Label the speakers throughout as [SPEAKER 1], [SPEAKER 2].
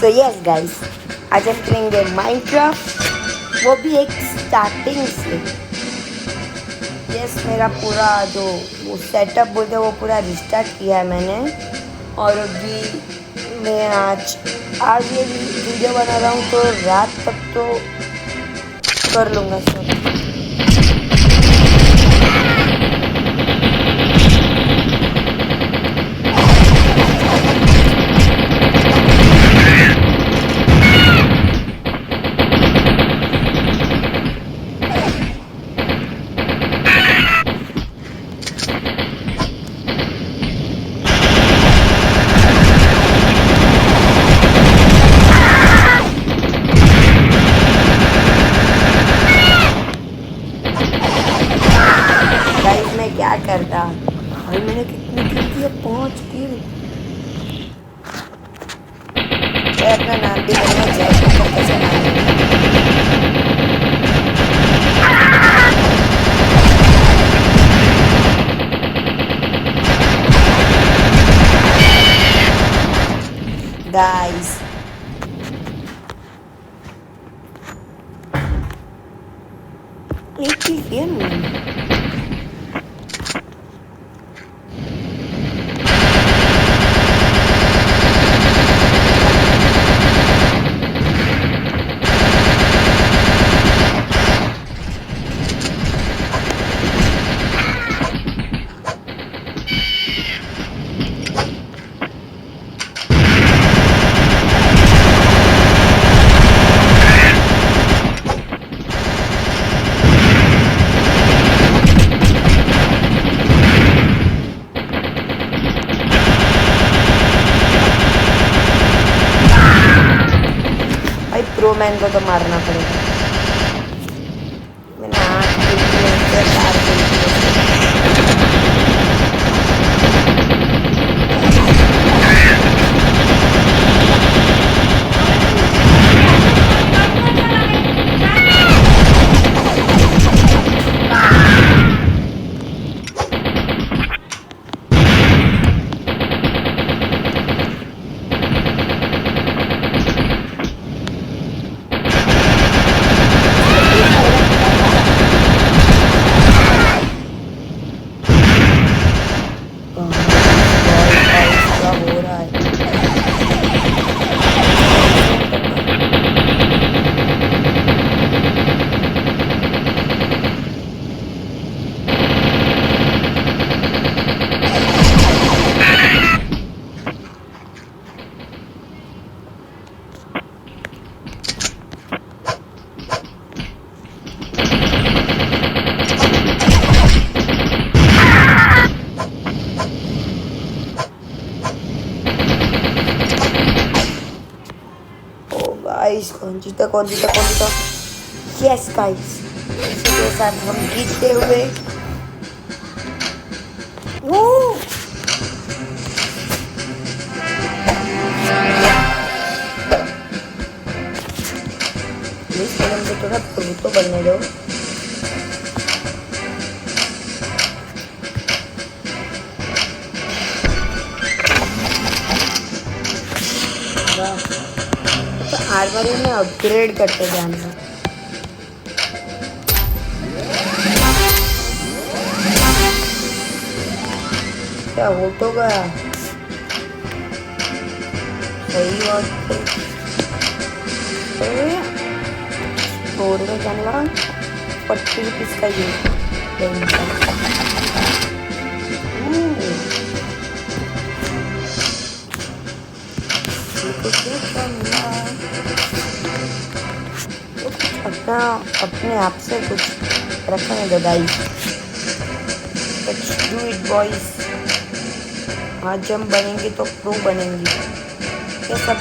[SPEAKER 1] So yes guys, आज हम खेलेंगे माइनक्राफ्ट, वो भी एक स्टार्टिंग से। यस, मेरा पूरा जो वो सेटअप बोलते हैं वो पूरा रिस्टार्ट किया है मैंने। और अभी मैं आज ये वीडियो बना रहा हूँ तो रात तक तो कर लूँगा सब। क्या करता भाई, मैंने कितनी किल किया, 5 किल। अपना नाम भी लेना चाहिए तो कैसे गाइस, एक किल किया मैंने। प्रो मैन को तो मारना पड़ेगा। मैंने 8 किल किए, 4 किल हो रहा है। गाइस, कौन जीता? यस गाइस, इसी के साथ हम जीतते हुए। प्लीज मुझे थोड़ा प्रो तो बनने दो। तो आर्मरी में अपग्रेड करते जाना। क्या हो तो गया, सही बात है। स्टोर में जाने का 40 रुपीज़ का ये अपना अपने आप से कुछ रखने दो guys. Let's do it boys. आज हम बनेंगे तो प्रो बनेंगे। ये सब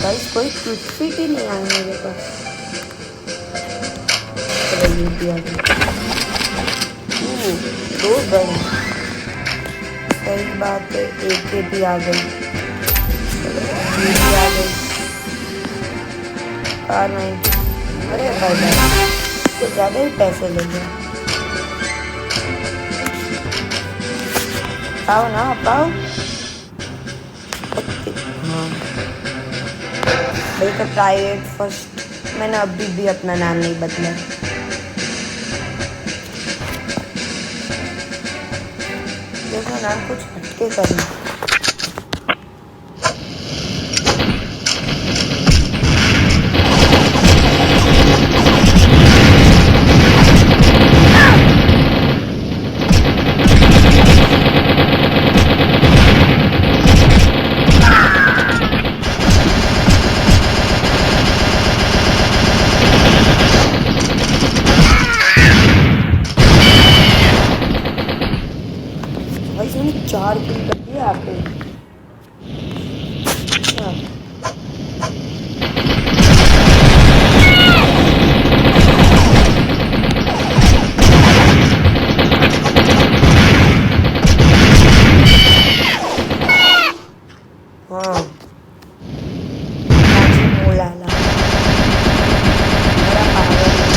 [SPEAKER 1] गाइस, कोई क्विक फिट ही नहीं आया मेरे पास। चलो ये भी आ गया। दो गन, सही बात है। एक ये भी आ गई, ये भी आ गई। कार नहीं, अरे भाई तो ज़्यादा ही पैसे ले गए। पाओ ना पाओ। भाई तो प्राइवेट फर्स्ट, मैंने अभी भी अपना नाम नहीं बदला। देखो नाम कुछ हटके करना। भाई इसने 4 किल कर दिया यहाँ पे। अच्छा हाँ, राजी मोलाला बड़ा पागल है।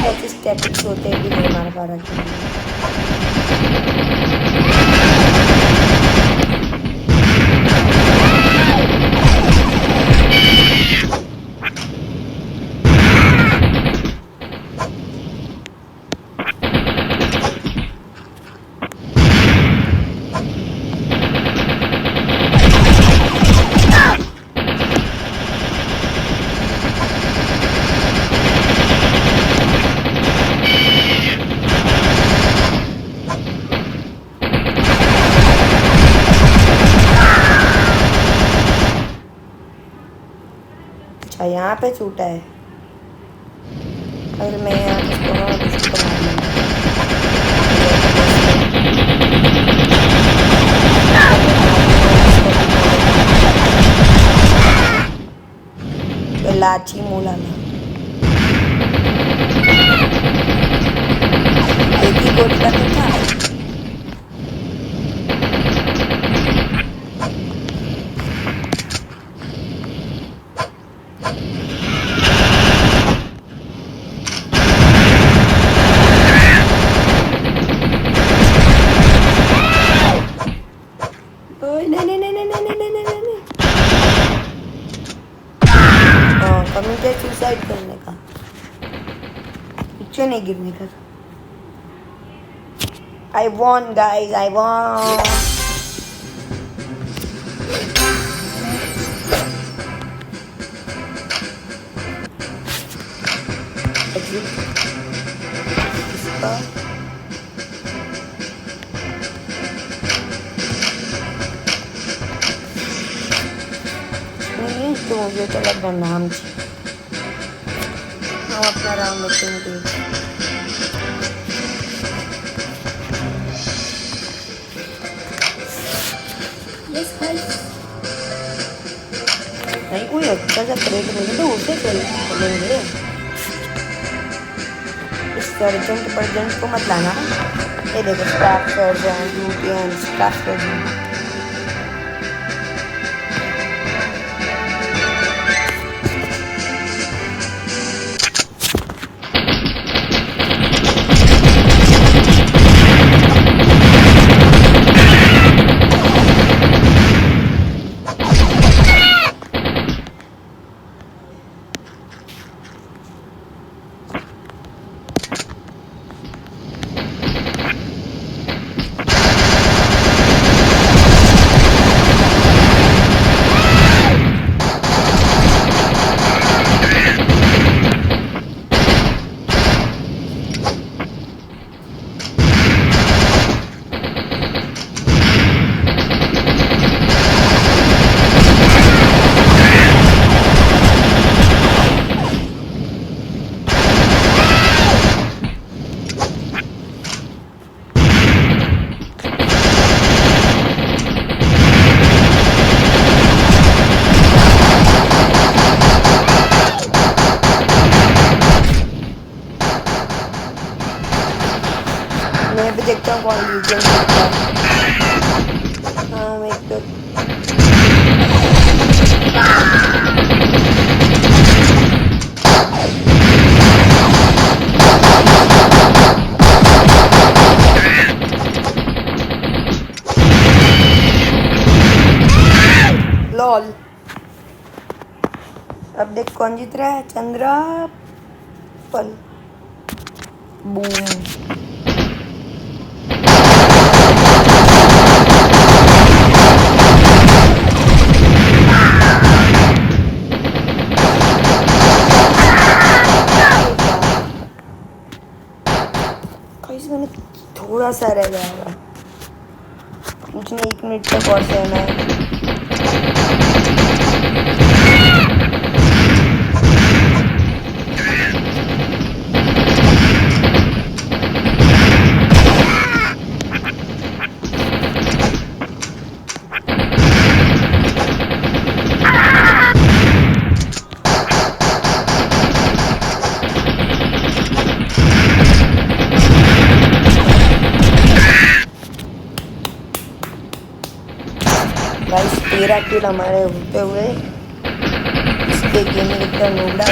[SPEAKER 1] ऐसे स्टैटिक्स होते भी नहीं मार पा रहा था। अच्छा यहाँ पे छूटा है। अगर मैं यहाँ पे इसको मारूँ तो इसको मार लूँगा। तो लाची मोलाला एक ही गोली का तो था। ओए नहीं नहीं नहीं नहीं नहीं नहीं नहीं नहीं। हाँ कमिटेड सुसाइड करने का, पीछे नहीं गिरने का। I won guys, I won. Exit. इसका नहीं तो मुझे तो लग रहा नाम थी। हम अपना राउंड लेते हैं। नहीं कोई अच्छा सा क्रेट मिले तो उसे खेलेंगे। इस सर्जेंट पर्जेंट को मत लाना। ये देखो स्टाफ सर्जेंट यूटीएन स्टाफ सर्जेंट। हाँ मैं तो लॉल। अब देख कौन जीत रहा है, चंद्रा पल। बूम। कैसे मैंने थोड़ा सा रह जाएगा, कुछ नहीं, 1 मिनट तक और सहना है। गाइस 13 किल हमारे होते हुए इसके गेमिंग इतना नोबड़ा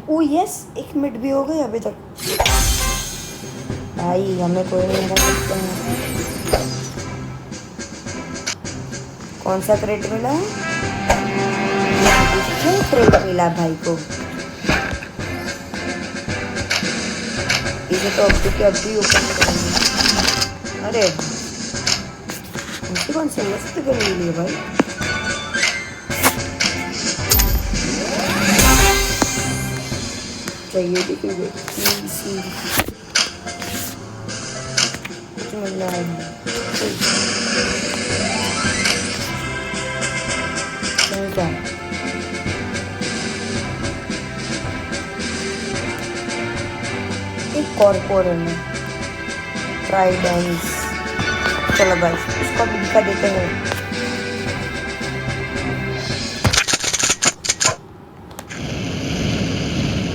[SPEAKER 1] ओ यस, 1 मिनट भी हो गए अभी तक। भाई हमें कोई नहीं हरा सकते हैं। कौन सा क्रेट मिला? क्रेट मिला भाई को। इसे तो अभी ओपन करेंगे। अरे कौन से मस्त कर मिली है भाई। चाहिए भी कुछ मिलना है। एक कॉर्पोरल में ट्राइडेंस। चलो भाई इसको भी दिखा देते हैं।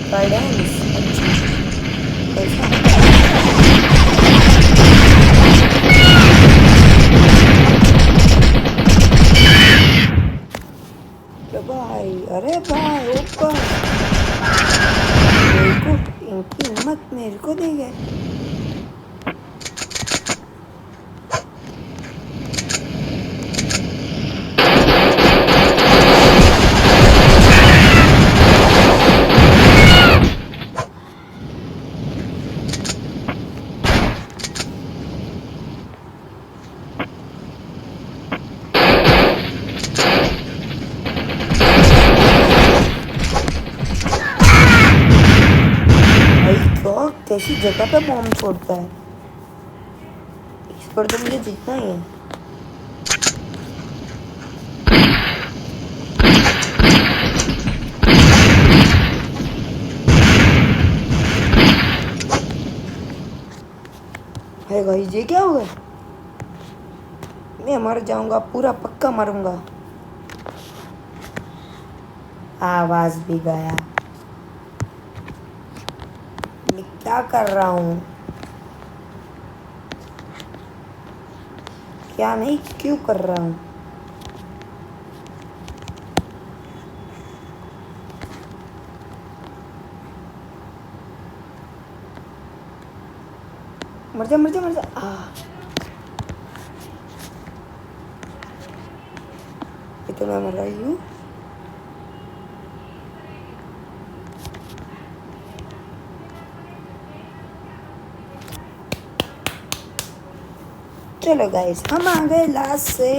[SPEAKER 1] ट्राइडेंस भाई। अरे भाई ऊपर मेरे को, इनकी हिम्मत मेरे को दे गए। कैसी जगह पे बॉम्ब छोड़ता है। इस पर तो मुझे जीतना ही है। है गाइस ये क्या हुआ? मैं मर जाऊंगा, पूरा पक्का मरूंगा। आवाज भी गया। मैं क्या कर रहा हूँ? क्या नहीं क्यों कर रहा हूँ? मर जा मर जा मर जा। ये तो मैं मर रही हूँ। चलो गाइस हम आ गए लास्ट से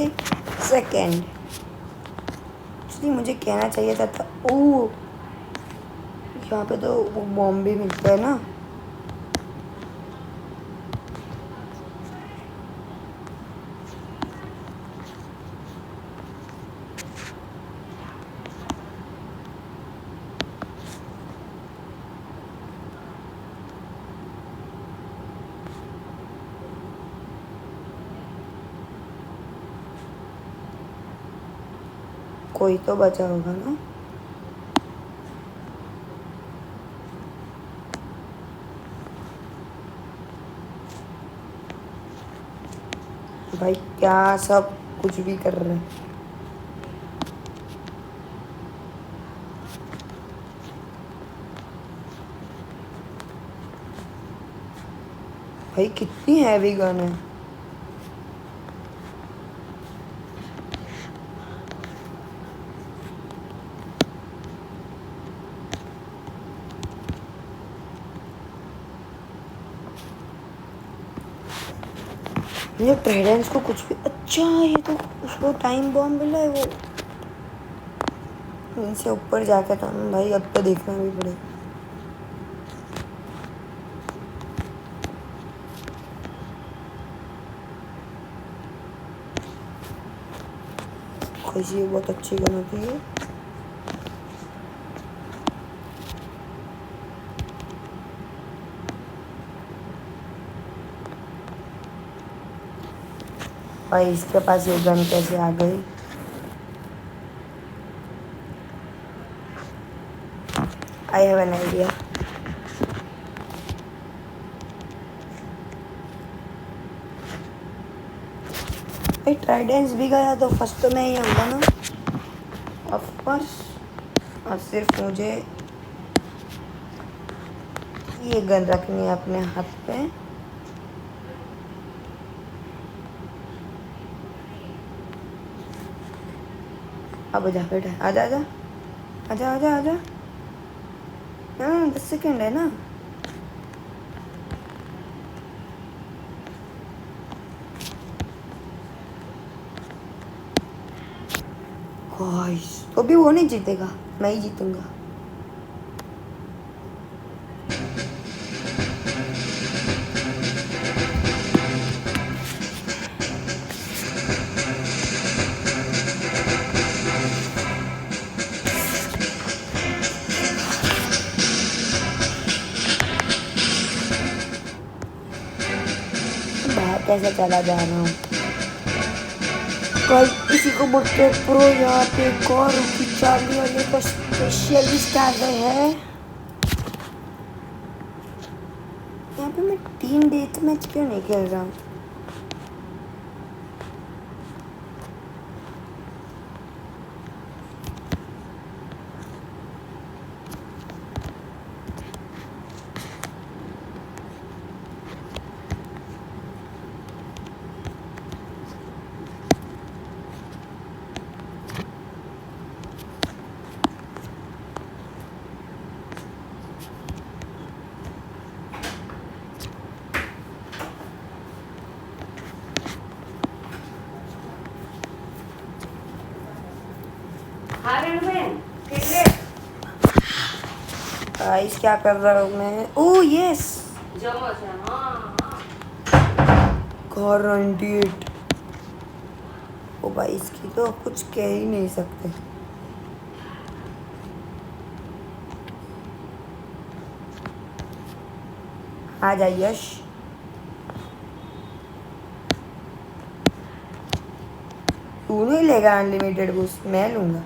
[SPEAKER 1] सेकंड। एक्चुअली मुझे कहना चाहिए था ओ यहाँ पे तो वो बॉम्ब भी मिलता है ना। कोई तो बचा होगा ना। भाई क्या सब कुछ भी कर रहे हैं। भाई कितनी हैवी गन है। ये ट्राइडेंट्स को कुछ भी अच्छा, ये तो उसको टाइम बॉम्ब मिला है वो। इनसे ऊपर जाके था भाई, अब तो देखना भी पड़ेगा। खुशी बहुत अच्छी गन होती है। भाई इसके पास ये गन कैसे आ गई। I have an idea. भाई ट्राइडेंस भी गया तो फर्स्ट तो मैं ही आऊँगा ना, ऑफ कोर्स। और सिर्फ मुझे ये गन रखनी है अपने हाथ पे। अब जा बेटा, आजा आजा आजा आजा आजा। हाँ 10 सेकेंड है ना। तो भी वो नहीं जीतेगा, मैं ही जीतूंगा। बाहर कैसे चला जा रहा हूँ। कल इसी को बोलते प्रो। यहाँ पे एक और चार्ली वाले का स्पेशलिस्ट आ गए हैं। यहाँ पे मैं टीम डेथ मैच क्यों नहीं खेल रहा हूँ। गाइस क्या कर रहा हूँ मैं। Oh yes, car 98। ओ भाई इसकी तो कुछ कह ही नहीं सकते। आ जा यश। तू नहीं लेगा अनलिमिटेड बूस्ट, मैं लूंगा।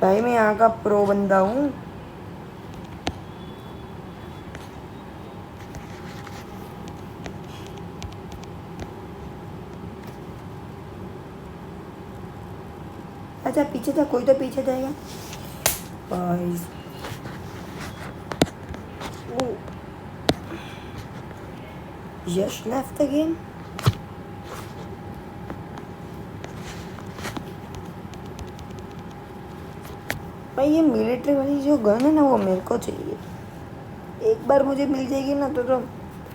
[SPEAKER 1] भाई मैं यहाँ का प्रो बंदा हूँ। अच्छा पीछे था कोई, तो पीछे जाएगा। भाई यश लेफ्ट द गेम। भाई ये मिलिट्री वाली जो गन है ना वो मेरे को चाहिए। एक बार मुझे मिल जाएगी ना तो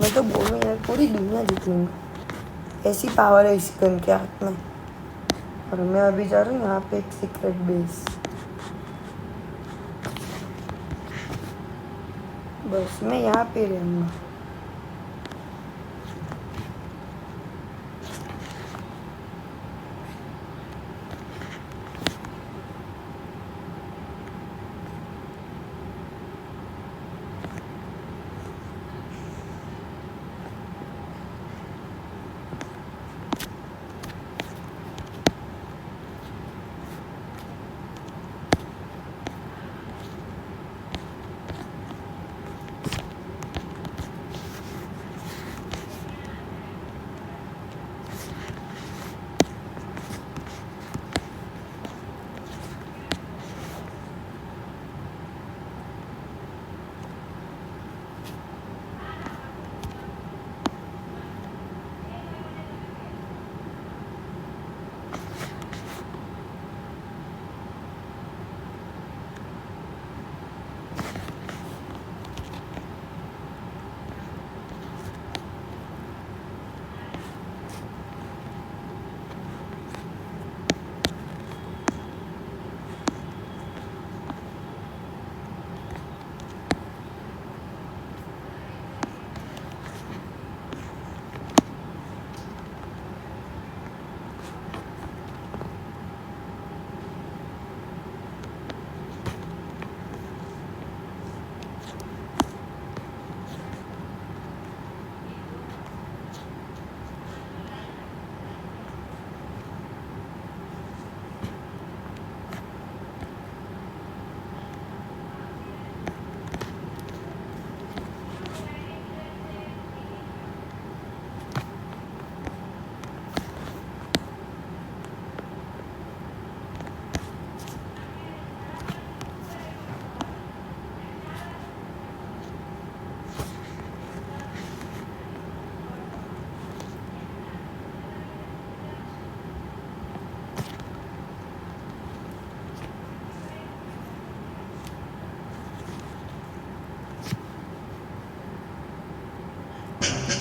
[SPEAKER 1] मैं तो बोलूँ यार पूरी दुनिया जीत लूँगा। ऐसी पावर है इस गन के हाथ में। और मैं अभी जा रहा हूँ यहाँ पे एक सीक्रेट बेस। बस मैं यहाँ पे रहूँगा।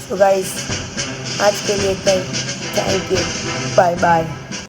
[SPEAKER 1] सो गाइस आज के लिए इतना ही। Thank you, bye bye.